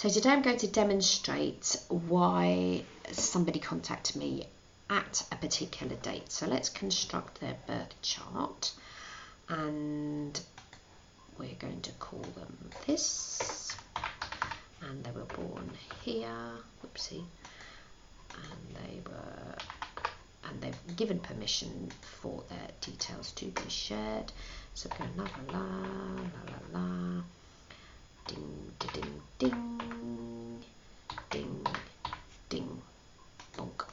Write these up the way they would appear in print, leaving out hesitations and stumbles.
So today I'm going to demonstrate why somebody contacted me at a particular date. So let's construct their birth chart, and we're going to call them this, and they were born here, whoopsie, and they've given permission for their details to be shared. So go la la la la la, ding ding ding ding ding bonk.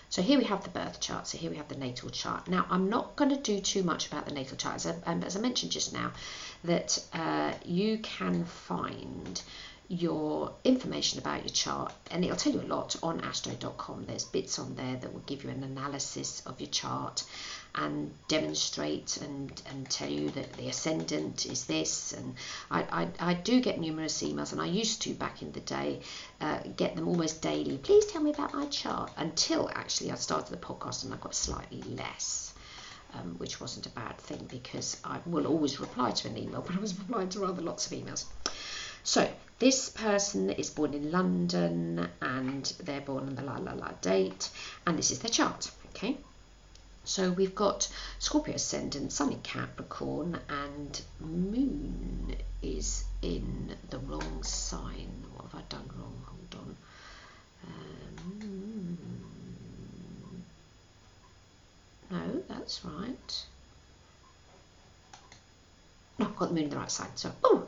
So here we have the birth chart, so here we have the natal chart. Now I'm not going to do too much about the natal chart, as I mentioned just now, that you can find your information about your chart, and it'll tell you a lot on astro.com. There's bits on there that will give you an analysis of your chart and demonstrate and tell you that the ascendant is this. And I do get numerous emails, and I used to back in the day get them almost daily. Please tell me about my chart, until actually I started the podcast and I got slightly less. Which wasn't a bad thing, because I will always reply to an email, but I was replying to rather lots of emails. So this person is born in London, and they're born on the la la la date, and this is their chart. Okay, so we've got Scorpio Ascendant, Sun in Capricorn, and Moon is in the wrong sign. What have I done wrong? Hold on. No, that's right. No, I've got the Moon in the right side. So, I'm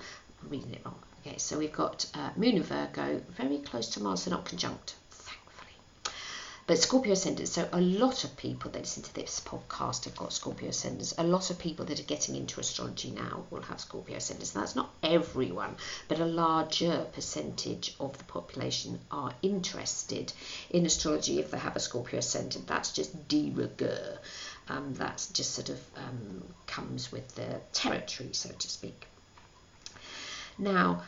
reading it wrong. Okay, so we've got Moon in Virgo, very close to Mars, they're not conjunct, thankfully. But Scorpio Ascendant, so a lot of people that listen to this podcast have got Scorpio Ascendants. A lot of people that are getting into astrology now will have Scorpio Ascendants. That's not everyone, but a larger percentage of the population are interested in astrology if they have a Scorpio Ascendant. That's just de rigueur. That's just sort of comes with the territory, so to speak. Now,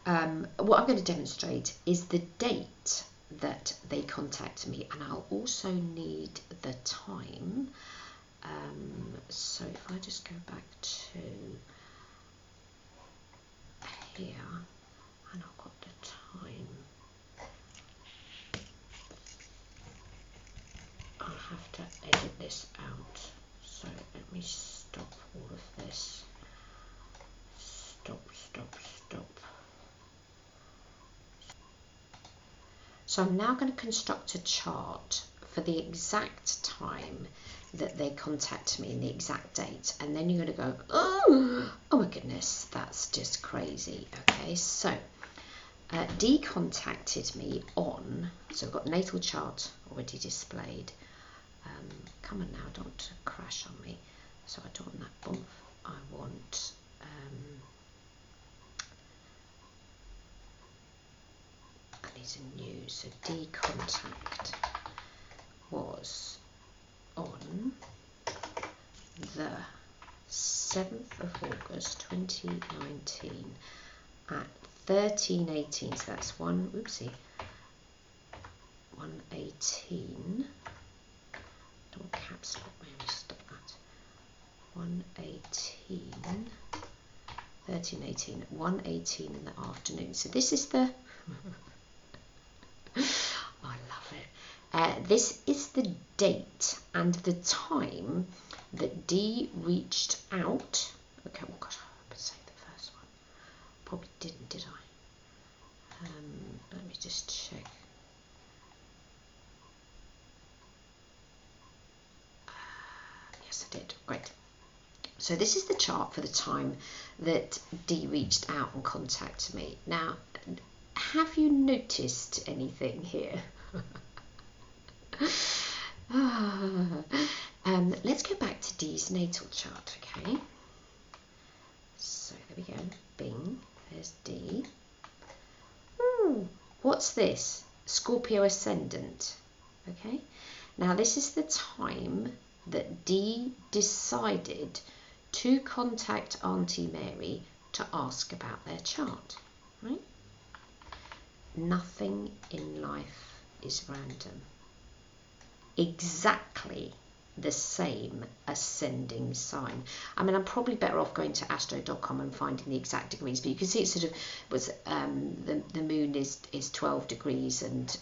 what I'm going to demonstrate is the date that they contact me, and I'll also need the time. So if I just go back to here, and I've got the time, I'll have to edit this out. So let me stop all of this. Stop. So I'm now going to construct a chart for the exact time that they contact me and the exact date, and then you're going to go, oh my goodness, that's just crazy. Okay, so Dee contacted me on, so I've got natal chart already displayed. Come on now, don't crash on me. So I don't want that bump. I want I need a new. So D contact was on the 7th of August 2019 at 13:18. So that's 118. Don't caps lock me, let me stop that. 13:18, 1:18 in the afternoon. So this is the I love it. This is the date and the time that Dee reached out. Okay, well, gosh, I better say the first one. Probably didn't, did I? Let me just check. Yes, I did. Great. So this is the chart for the time that Dee reached out and contacted me. Now, have you noticed anything here? Let's go back to Dee's natal chart, okay? So there we go. Bing. There's Dee. What's this? Scorpio Ascendant. Okay. Now this is the time that Dee decided to contact Auntie Mary to ask about their chart, right? Nothing in life is random. Exactly the same ascending sign. I mean, I'm probably better off going to astro.com and finding the exact degrees, but you can see it sort of was the moon is 12 degrees, and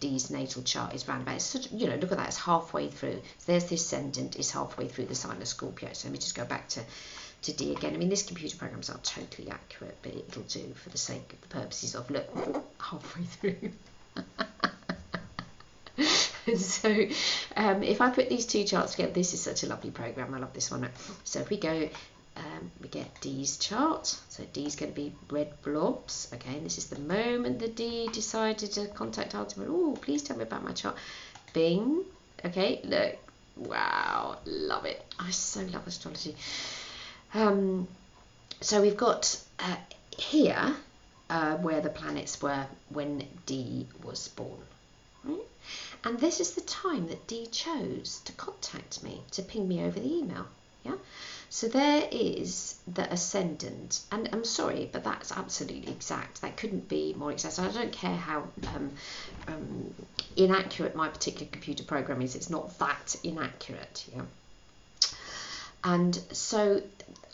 Dee's natal chart is round about, it's sort of, you know, look at that, it's halfway through. So there's the ascendant, is halfway through the sign of Scorpio. So let me just go back to Dee again. I mean, this computer programs are totally accurate, but it'll do for the sake of the purposes of, look, halfway through. So if I put these two charts together, this is such a lovely program. I love this one. So if we go, we get Dee's chart. So Dee's going to be red blobs. Okay, and this is the moment that Dee decided to contact Ultimate. Oh, please tell me about my chart. Bing. Okay, look. Wow, love it. I so love astrology. So we've got here where the planets were when Dee was born. Right? And this is the time that Dee chose to contact me, to ping me over the email. Yeah. So there is the ascendant, and I'm sorry, but that's absolutely exact. That couldn't be more exact. So I don't care how inaccurate my particular computer program is. It's not that inaccurate. Yeah. And so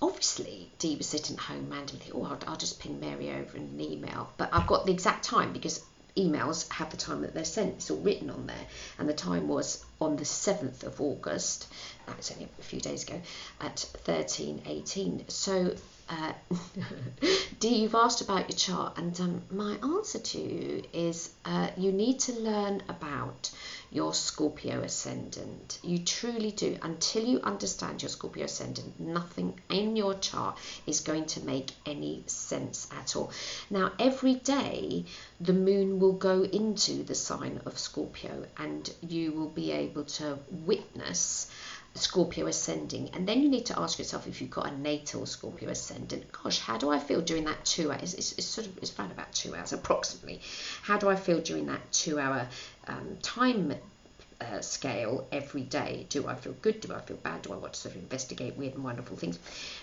obviously Dee was sitting at home randomly. Oh, I'll just ping Mary over an email, but I've got the exact time because emails have the time that they're sent. It's all written on there, and the time was on the 7th of August. That was only a few days ago at 13:18. So Dee, you've asked about your chart, and my answer to you is you need to learn about your Scorpio ascendant. You truly do. Until you understand your Scorpio ascendant, nothing in your chart is going to make any sense at all. Now, every day the moon will go into the sign of Scorpio, and you will be able to witness Scorpio ascending, and then you need to ask yourself, if you've got a natal Scorpio ascendant, gosh, how do I feel during that 2 hours? It's around about 2 hours approximately. How do I feel during that 2 hour time scale every day? Do I feel good? Do I feel bad? Do I want to sort of investigate weird and wonderful things?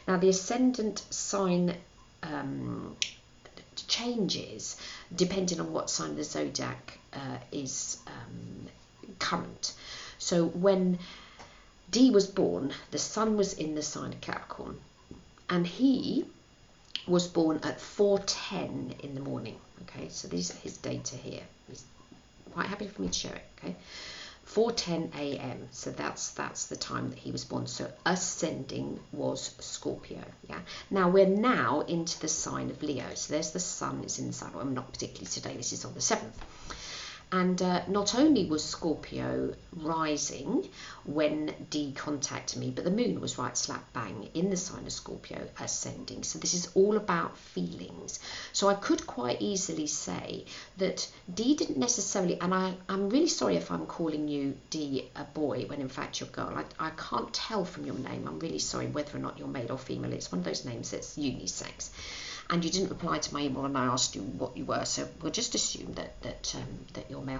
Now, the ascendant sign changes depending on what sign of the zodiac is current. So when Dee was born, the sun was in the sign of Capricorn, and he was born at 4:10 in the morning. Okay, so these are his data here. He's quite happy for me to share it. Okay, 4:10 a.m. So that's the time that he was born. So ascending was Scorpio. Yeah. Now we're now into the sign of Leo. So there's the sun is in the sign. Well, not particularly today. This is on the 7th. And not only was Scorpio rising when Dee contacted me, but the moon was right slap bang in the sign of Scorpio ascending. So this is all about feelings. So I could quite easily say that Dee didn't necessarily, and I'm really sorry if I'm calling you Dee a boy when in fact you're a girl. I can't tell from your name. I'm really sorry whether or not you're male or female. It's one of those names that's unisex. And you didn't reply to my email, and I asked you what you were, so we'll just assume that you're male.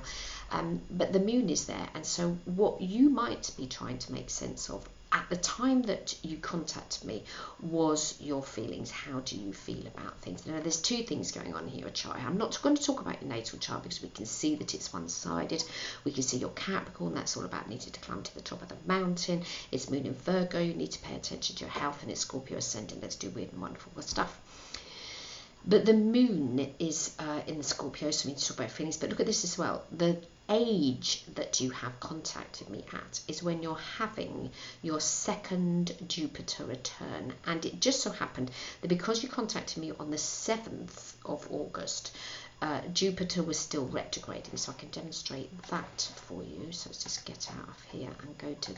But the moon is there, and so what you might be trying to make sense of at the time that you contacted me was your feelings. How do you feel about things? Now, there's two things going on here, Chai. I'm not going to talk about your natal chart because we can see that it's one-sided. We can see your Capricorn. That's all about needing to climb to the top of the mountain. It's moon in Virgo. You need to pay attention to your health, and it's Scorpio ascendant. Let's do weird and wonderful stuff. But the moon is in the Scorpio, so we need to talk about feelings. But look at this as well. The age that you have contacted me at is when you're having your second Jupiter return. And it just so happened that because you contacted me on the 7th of August, Jupiter was still retrograding. So I can demonstrate that for you. So let's just get out of here and go to,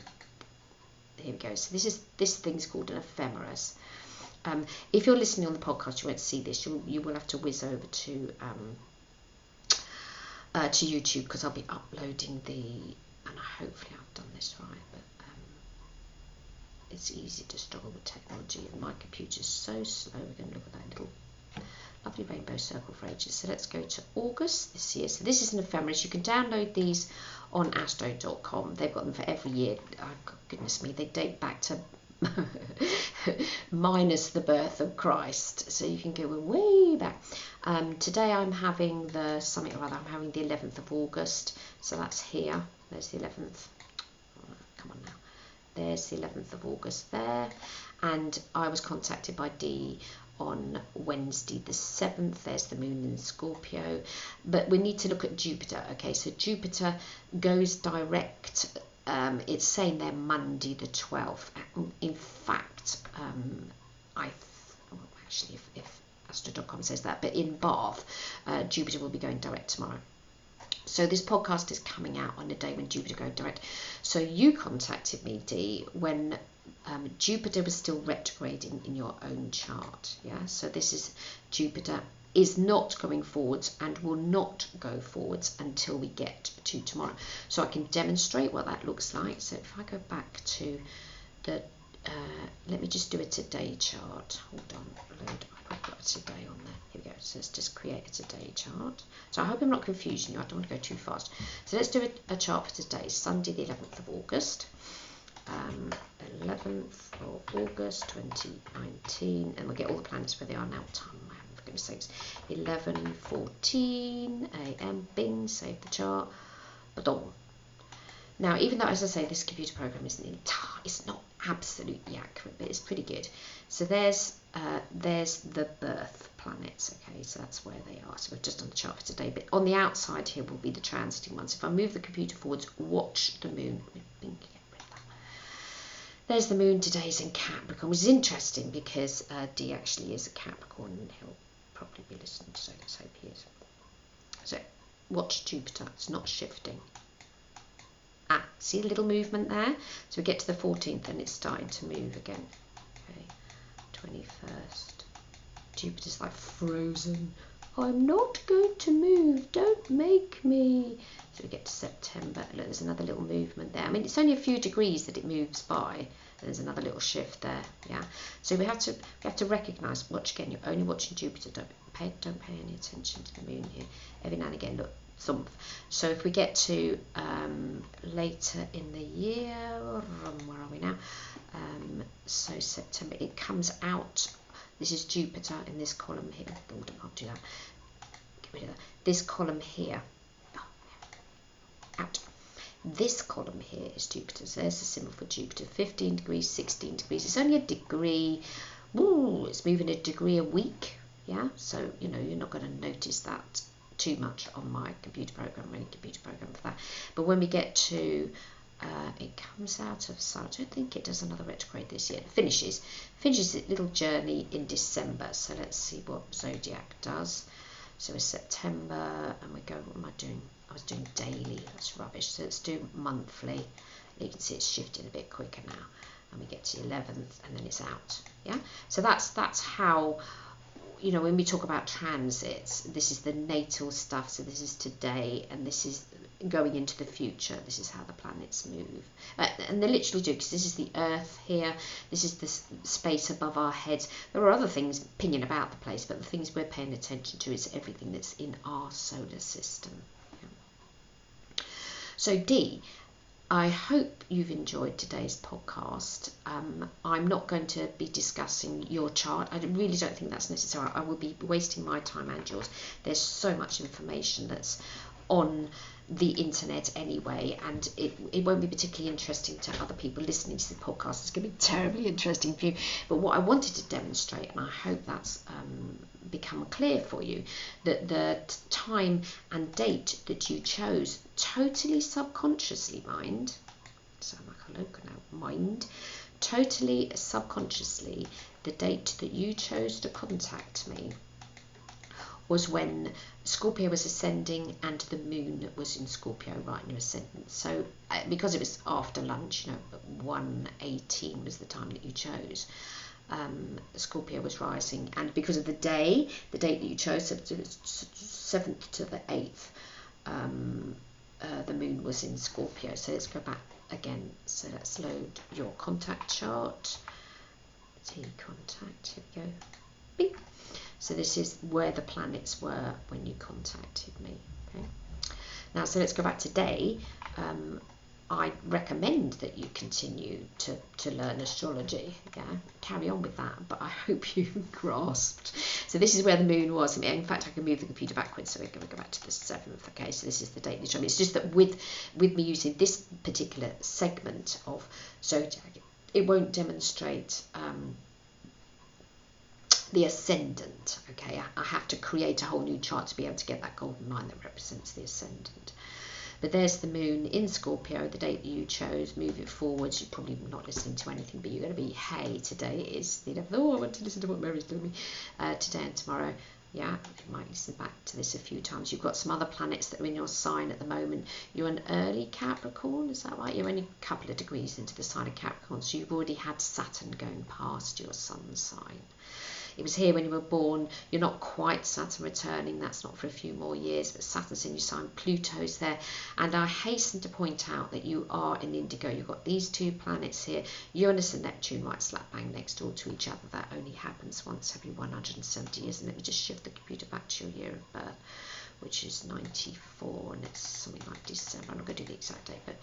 here we go. So this thing's called an ephemeris. If you're listening on the podcast, you won't see this. You will have to whiz over to YouTube, because I'll be uploading and hopefully I've done this right, but it's easy to struggle with technology, and my computer's so slow. We're going to look at that little lovely rainbow circle for ages. So let's go to August this year. So this is an ephemeris. You can download these on astro.com. They've got them for every year. Oh, goodness me, they date back to minus the birth of Christ, so you can go way back. Today I'm having the summit, or rather I'm having the 11th of August, so that's here. There's the 11th. Come on now, there's the 11th of August there. And I was contacted by D on Wednesday the 7th. There's the moon in Scorpio. But we need to look at Jupiter. Okay, so Jupiter goes direct. It's saying there Monday the 12th. In fact, actually, if Astro.com says that, but in Bath, Jupiter will be going direct tomorrow. So this podcast is coming out on a day when Jupiter goes direct. So you contacted me, Dee, when Jupiter was still retrograding in your own chart. Yeah, so this is Jupiter is not going forwards and will not go forwards until we get to tomorrow. So I can demonstrate what that looks like. So if I go back to the let me just do a today chart. Hold on, load. I've got a today on there. Here we go. So let's just create a today chart. So I hope I'm not confusing you. I don't want to go too fast. So let's do a chart for today, Sunday the 11th of August. 11th of August 2019, and we'll get all the planets where they are now. Time, for goodness sakes. 11:14 a.m. Bing, save the chart. Ba-dong. Now, even though, as I say, this computer program isn't it's not absolutely accurate, but it's pretty good. So there's the birth planets. Okay, so that's where they are. So we've just done the chart for today, but on the outside here will be the transiting ones. If I move the computer forwards, watch the moon. Bing, get rid of that. There's the moon today's in Capricorn, which is interesting because D actually is a Capricorn, and he'll probably be listening, so let's hope he is. So watch Jupiter. It's not shifting. See a little movement there? So we get to the 14th and it's starting to move again. Okay, 21st. Jupiter's like frozen. I'm not going to move. Don't make me. So we get to September. Look, there's another little movement there. I mean, it's only a few degrees that it moves by. And there's another little shift there. Yeah. So we have to recognise. Watch again. You're only watching Jupiter. Don't pay any attention to the moon here. Every now and again, look. Thump. So if we get to later in the year, where are we now? So September, it comes out. This is Jupiter in this column here. Oh, don't do that. Get rid of that. This column here. Oh, out. This column here is Jupiter. So there's the symbol for Jupiter. 15 degrees, 16 degrees. It's only a degree. Ooh, it's moving a degree a week. Yeah. So you're not going to notice that too much on my computer program, any computer program for that. But when we get to it comes out of sun. I don't think it does another retrograde this year. It finishes its little journey in December. So let's see what Zodiac does. So it's September, and we go. What am I doing? I was doing daily. That's rubbish. So let's do monthly. You can see it's shifting a bit quicker now, and we get to the 11th, and then it's out. Yeah. So that's how. When we talk about transits, this is the natal stuff. So this is today, and this is going into the future. This is how the planets move. And they literally do, because this is the Earth here. This is the space above our heads. There are other things pinging about the place, but the things we're paying attention to is everything that's in our solar system. Yeah. So D, I hope you've enjoyed today's podcast. I'm not going to be discussing your chart. I really don't think that's necessary. I will be wasting my time and yours. There's so much information that's on the internet anyway, and it won't be particularly interesting to other people listening to the podcast. It's going to be terribly interesting for you. But what I wanted to demonstrate, and I hope that's become clear for you, that the time and date that you chose totally subconsciously, totally subconsciously, the date that you chose to contact me was when Scorpio was ascending and the moon was in Scorpio right in your ascendant. So because it was after lunch, 1:18 was the time that you chose. Scorpio was rising, and because of the date that you chose, so it was 7th to the 8th, the moon was in Scorpio. So let's go back again. So let's load your contact chart. Contact, here we go. Bing. So this is where the planets were when you contacted me. Okay. Now, so let's go back today. I recommend that you continue to learn astrology. Yeah, carry on with that. But I hope you've grasped. So this is where the moon was. In fact, I can move the computer backwards, so we're going to go back to the 7th. Okay, so this is the date. It's just that with me using this particular segment of zodiac, it won't demonstrate the ascendant. Okay, I have to create a whole new chart to be able to get that golden line that represents the ascendant. But there's the moon in Scorpio, the date that you chose. Move it forwards. You're probably not listening to anything, but you're going to be, hey, today is the 11th. Oh, I want to listen to what Mary's doing me today and tomorrow. Yeah, you might listen back to this a few times. You've got some other planets that are in your sign at the moment. You're an early Capricorn, is that right? You're only a couple of degrees into the sign of Capricorn, so you've already had Saturn going past your sun sign. It was here when you were born. You're not quite Saturn returning. That's not for a few more years, but Saturn's in your sign. Pluto's there. And I hasten to point out that you are an indigo. You've got these two planets here, Uranus and Neptune, right slap bang next door to each other. That only happens once every 170 years. And let me just shift the computer back to your year of birth, which is 94, and it's something like December. I'm not going to do the exact date, but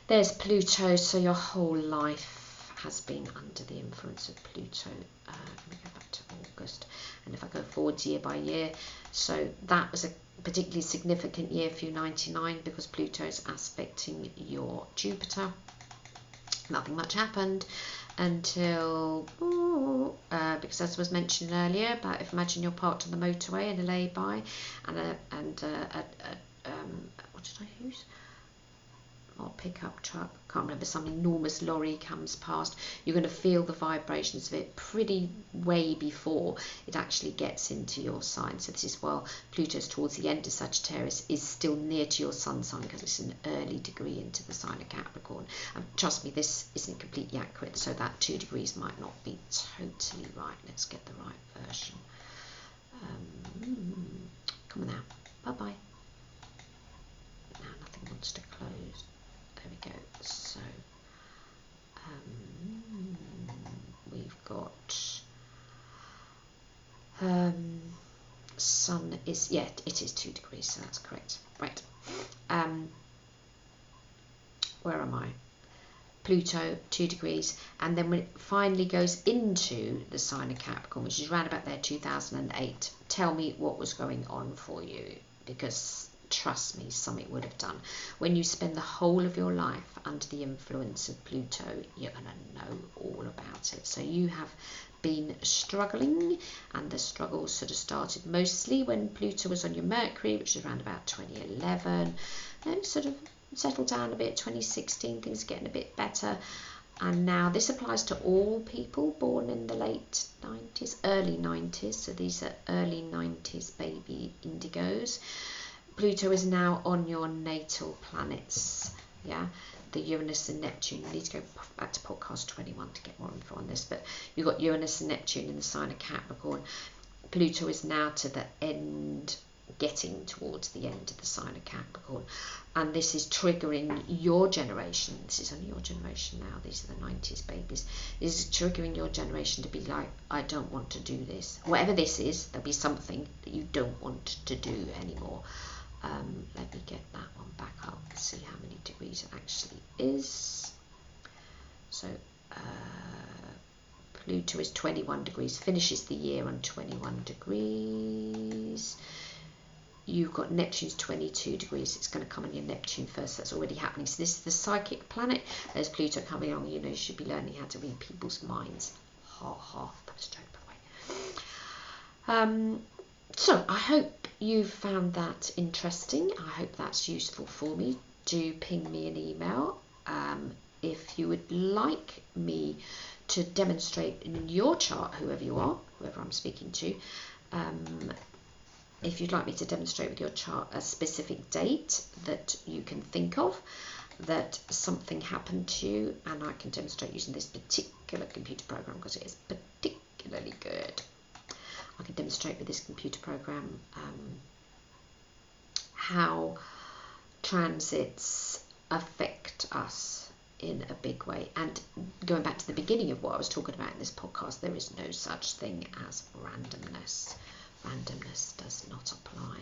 there's Pluto. So your whole life has been under the influence of Pluto. Let me go back to August, and if I go forwards year by year, so that was a particularly significant year for you, 99, because Pluto's aspecting your Jupiter. Nothing much happened until because, as was mentioned earlier, about if imagine you're parked on the motorway in a lay-by, and what did I use? Or pickup truck, can't remember, some enormous lorry comes past. You're going to feel the vibrations of it pretty way before it actually gets into your sign. So this is while Pluto's towards the end of Sagittarius, is still near to your sun sign because it's an early degree into the sign of Capricorn. And trust me, this isn't completely accurate, so that 2 degrees might not be totally right. Let's get the right version. Come on now, bye-bye. Now nothing wants to close. There we go. So we've got sun is, yeah, it is 2 degrees, so that's correct. Right. Where am I? Pluto, 2 degrees, and then when it finally goes into the sign of Capricorn, which is around about there, 2008. Tell me what was going on for you, because trust me, something would have done. When you spend the whole of your life under the influence of Pluto, you're going to know all about it. So you have been struggling, and the struggle sort of started mostly when Pluto was on your Mercury, which is around about 2011. Then sort of settled down a bit, 2016, things are getting a bit better. And now this applies to all people born in the late 90s, early 90s. So these are early 90s baby indigos. Pluto is now on your natal planets, yeah, the Uranus and Neptune. You need to go back to podcast 21 to get more info on this, but you've got Uranus and Neptune in the sign of Capricorn. Pluto is now to the end, getting towards the end of the sign of Capricorn, and this is triggering your generation. This is only your generation now. These are the 90s babies. This is triggering your generation to be like, I don't want to do this. Whatever this is, there'll be something that you don't want to do anymore. Let me get that one back up and see how many degrees it actually is. So Pluto is 21 degrees, finishes the year on 21 degrees. You've got Neptune's 22 degrees. It's going to come on your Neptune first. That's already happening. So this is the psychic planet. There's Pluto coming along. You know, you should be learning how to read people's minds. Ha ha. That was a joke, by the way. So I hope you found that interesting. I hope that's useful for me. Do ping me an email if you would like me to demonstrate in your chart, whoever you are, whoever I'm speaking to, if you'd like me to demonstrate with your chart a specific date that you can think of, that something happened to you, and I can demonstrate using this particular computer program because it is particularly good. I can demonstrate with this computer program how transits affect us in a big way. And going back to the beginning of what I was talking about in this podcast, there is no such thing as randomness. Randomness does not apply.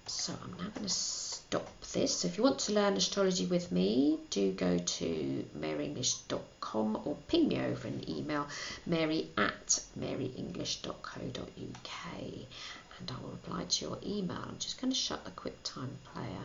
So I'm now going to stop stop this. So if you want to learn astrology with me, do go to maryenglish.com or ping me over an email, mary@maryenglish.co.uk, and I will reply to your email. I'm just going to shut the QuickTime player